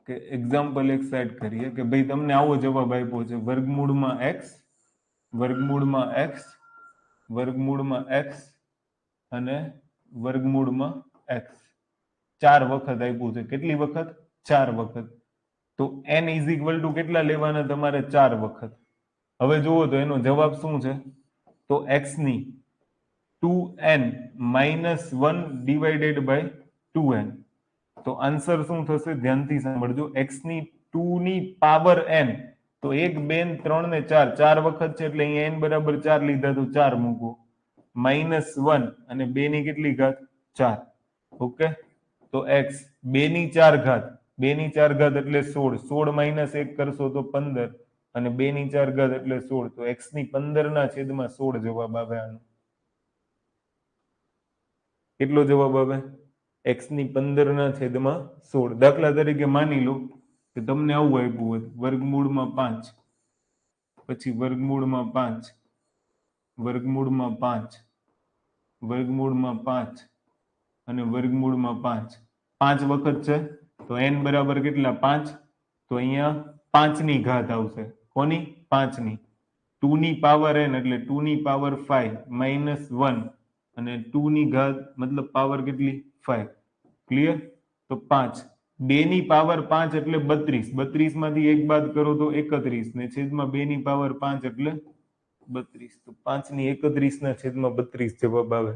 કે એક્ઝામ્પલ એક સાઈડ કરીએ કે ભાઈ તમને આવો જવાબ આપ્યો છે વર્ગમૂળમાં x વર્ગમૂળમાં x વર્ગમૂળમાં x અને વર્ગમૂળમાં x 4 વખત આપ્યું છે કેટલી વખત 4 વખત તો n ઇઝ ઇક્વલ ટુ કેટલા લેવાના તમારે 4 વખત હવે જુઓ તો એનો જવાબ શું છે તો x ની 2n minus 1 divided by 2n તો આન્સર શું થશે ધ્યાનથી સાંભળજો x ની 2 ની પાવર n તો 1 2 3 ને 4 4 વખત છે એટલે અહીંયા n બરાબર 4 લીધા તો 4 મૂકો -1 અને 2 ની કેટલી ઘાત 4 ઓકે તો x 2 ની 4 ઘાત 2 ની 4 ઘાત એટલે 16 16 માઇનસ 1 કરશો તો 15 અને 2 ની 4 ઘાત એટલે 16 તો x ની 15 ના છેદમાં 16 જવાબ આવે આનો કેટલો જવાબ આવે x ની 15 ના છેદમાં 16 દાખલા તરીકે માની લો કે તમને આવું આપ્યું હોય વર્ગમૂળમાં 5 પછી વર્ગમૂળમાં 5 વર્ગમૂળમાં 5 વર્ગમૂળમાં 5 અને વર્ગમૂળમાં 5 5 વખત છે તો n બરાબર કેટલા 5 તો અહીંયા 5 ની ઘાત આવશે કોની 5 ની 2 ની પાવર n એટલે 2 ની પાવર 5 -1 અને 2 ની ઘાત મતલબ પાવર કેટલી 5 ક્લિયર તો 5 2 ની પાવર 5 એટલે 32 32 માંથી 1 બાદ કરો તો 31 ને છેદમાં 2 ની પાવર 5 એટલે 32 તો 5 ની 31 ના છેદમાં 32 જવાબ આવે